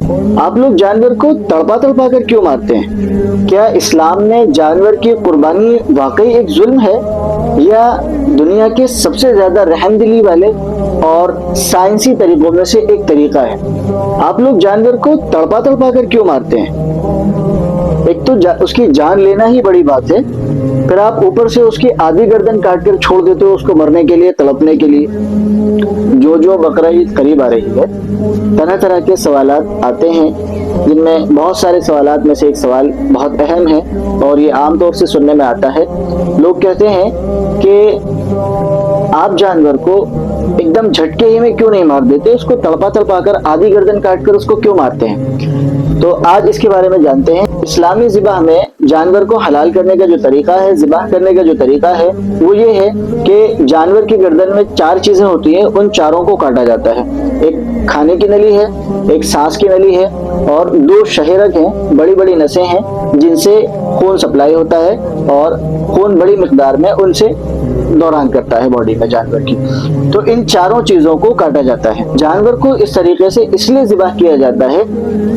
آپ لوگ جانور کو تڑپا تڑپا کر کیوں مارتے ہیں؟ کیا اسلام میں جانور کی قربانی واقعی ایک ظلم ہے یا دنیا کے سب سے زیادہ رحم دلی والے اور سائنسی طریقوں میں سے ایک طریقہ ہے؟ آپ لوگ جانور کو تڑپا تڑپا کر کیوں مارتے ہیں؟ ایک تو اس کی جان لینا ہی بڑی بات ہے، پھر آپ اوپر سے اس کی آدھی گردن کاٹ کر چھوڑ دیتے ہو اس کو مرنے کے لیے، تڑپنے کے لیے۔ جو بقرعید قریب آ رہی ہے، طرح طرح کے سوالات آتے ہیں، جن میں بہت سارے سوالات میں سے ایک سوال بہت اہم ہے اور یہ عام طور سے سننے میں آتا ہے۔ لوگ کہتے ہیں کہ آپ جانور کو ایک دم جھٹکے ہی میں کیوں نہیں مار دیتے، اس کو تڑپا تڑپا کر آدھی گردن کاٹ کر اس کو کیوں مارتے ہیں؟ تو آج اس کے بارے میں جانتے ہیں۔ اسلامی ذبح میں جانور کو حلال کرنے کا جو طریقہ ہے، ذبح کرنے کا جو طریقہ ہے، وہ یہ ہے کہ جانور کی گردن میں 4 چیزیں ہوتی ہیں، ان چاروں کو کاٹا جاتا ہے۔ ایک کھانے کی نلی ہے، ایک سانس کی نلی ہے، اور 2 شہرک ہیں، بڑی بڑی نسیں ہیں جن سے خون سپلائی ہوتا ہے اور خون بڑی مقدار میں ان سے دوران کرتا ہے باڈی میں جانور کی۔ تو ان چاروں چیزوں کو کاٹا جاتا ہے۔ جانور کو اس طریقے سے اس لیے ذبح کیا جاتا ہے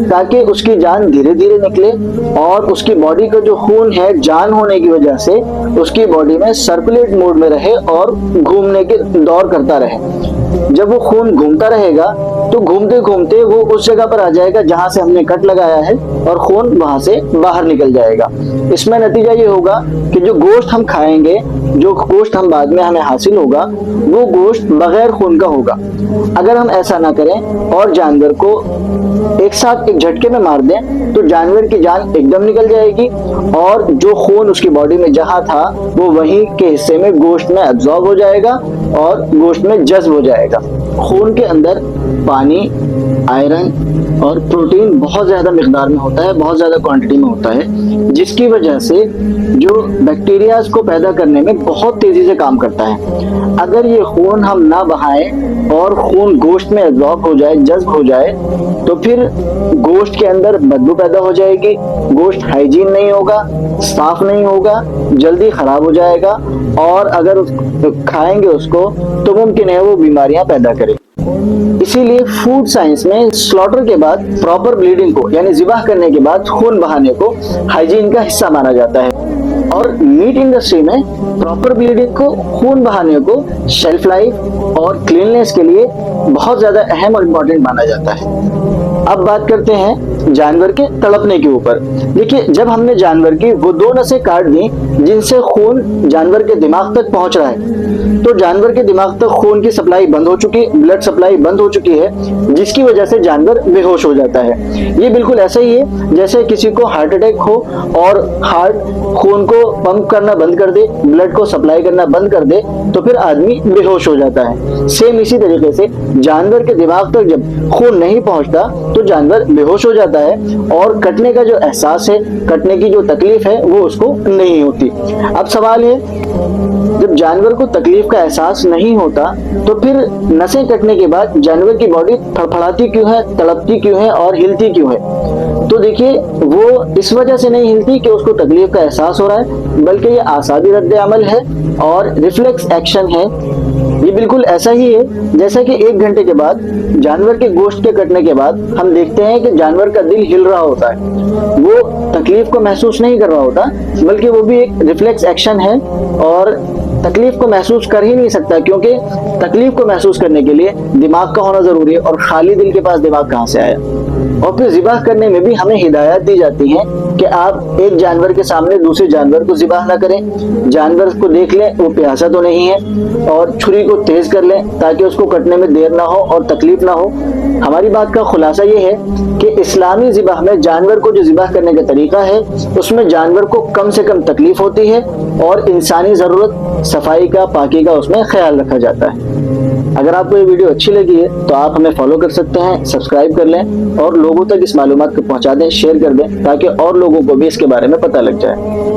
تاکہ اس کی جان دھیرے دھیرے نکلے اور اس کی باڈی کا جو خون ہے، جان ہونے کی وجہ سے اس کی باڈی میں سرکولیٹ موڈ میں رہے اور گھومنے کے دور کرتا رہے۔ جب وہ خون گھومتا رہے گا تو گھومتے گھومتے وہ اس جگہ پر آ جائے گا جہاں سے ہم نے کٹ لگایا ہے اور خون وہاں سے باہر نکل جائے گا۔ اس میں نتیجہ یہ ہوگا کہ جو گوشت ہم کھائیں گے، جو گوشت ہم بعد میں ہمیں حاصل ہوگا، وہ گوشت بغیر خون کا ہوگا۔ اگر ہم ایسا نہ کریں اور جانور کو ایک ساتھ ایک جھٹکے میں مار دیں تو جانور کی جان ایک دم نکل جائے گی اور جو خون اس کی باڈی میں جہاں تھا وہ وہیں کے حصے میں گوشت میں ابزارب ہو جائے گا اور گوشت میں جذب ہو جائے گا۔ خون کے اندر پانی، آئرن اور پروٹین بہت زیادہ مقدار میں ہوتا ہے، بہت زیادہ کوانٹٹی میں ہوتا ہے، جس کی وجہ سے جو بیکٹیریاز کو پیدا کرنے میں بہت تیزی سے کام کرتا ہے۔ اگر یہ خون ہم نہ بہائیں اور خون گوشت میں ابزارب ہو جائے، جذب ہو جائے، تو پھر گوشت کے اندر بدبو پیدا ہو جائے گی، گوشت ہائیجین نہیں ہوگا، صاف نہیں ہوگا، جلدی خراب ہو جائے گا، اور اگر کھائیں گے اس کو تو ممکن ہے وہ بیماریاں پیدا کرے۔ اسی لیے فوڈ سائنس میں سلاٹر کے بعد پراپر بلیڈنگ کو، یعنی ذبح کرنے کے بعد خون بہانے کو ہائیجین کا حصہ مانا جاتا ہے، اور میٹ انڈسٹری میں پراپر بلیڈنگ کو، خون بہانے کو شیلف لائف اور کلیننس کے لیے بہت زیادہ اہم اور امپورٹنٹ مانا جاتا ہے۔ اب بات کرتے ہیں جانور کے تڑپنے کے اوپر۔ دیکھیے، جب ہم نے جانور کی وہ 2 نسیں کاٹ دیں جن سے خون جانور کے دماغ تک پہنچ رہا ہے، تو جانور کے دماغ تک خون کی سپلائی بند ہو چکی، بلڈ سپلائی بند ہو چکی ہے، جس کی وجہ سے جانور بے ہوش ہو جاتا ہے۔ یہ بالکل ایسا ہی ہے جیسے کسی کو ہارٹ اٹیک ہو اور ہارٹ خون کو پمپ کرنا بند کر دے، بلڈ کو سپلائی کرنا بند کر دے، تو پھر آدمی بے ہوش ہو جاتا ہے۔ سیم اسی طریقے سے جانور کے دماغ تک جب خون نہیں پہنچتا تو جانور بے ہوش ہو جاتا ہے اور کٹنے کا جو احساس ہے، کٹنے کی جو تکلیف ہے، وہ اس کو نہیں ہوتی۔ اب سوال ہے، جب جانور کو تکلیف کا احساس نہیں ہوتا تو پھر نسیں کٹنے کے بعد جانور کی باڈی پھڑپھڑاتی کیوں ہے، تڑپتی کیوں ہے اور ہلتی کیوں ہے؟ تو دیکھیے، وہ اس وجہ سے نہیں ہلتی کہ اس کو تکلیف کا احساس ہو رہا ہے، بلکہ یہ اعصابی رد عمل ہے اور ریفلیکس ایکشن ہے۔ یہ بالکل ایسا ہی ہے جیسا کہ 1 گھنٹے کے بعد جانور کے گوشت کے کٹنے کے بعد ہم دیکھتے ہیں کہ جانور کا دل ہل رہا ہوتا ہے۔ وہ تکلیف کو محسوس نہیں کر رہا ہوتا، بلکہ وہ بھی ایک ریفلیکس ایکشن ہے اور تکلیف کو محسوس کر ہی نہیں سکتا، کیونکہ تکلیف کو محسوس کرنے کے لیے دماغ کا ہونا ضروری ہے، اور خالی دل کے پاس دماغ کہاں سے آیا؟ اور پھر ذبح کرنے میں بھی ہمیں ہدایات دی جاتی ہیں کہ آپ ایک جانور کے سامنے دوسرے جانور کو ذبح نہ کریں، جانور کو دیکھ لیں وہ پیاسا تو نہیں ہے اور چھری کو تیز کر لیں تاکہ اس کو کٹنے میں دیر نہ ہو اور تکلیف نہ ہو۔ ہماری بات کا خلاصہ یہ ہے کہ اسلامی ذبح میں جانور کو جو ذبح کرنے کا طریقہ ہے، اس میں جانور کو کم سے کم تکلیف ہوتی ہے اور انسانی ضرورت، صفائی کا، پاکی کا اس میں خیال رکھا جاتا ہے۔ اگر آپ کو یہ ویڈیو اچھی لگی ہے تو آپ ہمیں فالو کر سکتے ہیں، سبسکرائب کر لیں اور لوگوں تک اس معلومات کو پہنچا دیں، شیئر کر دیں تاکہ اور لوگوں کو بھی اس کے بارے میں پتہ لگ جائے۔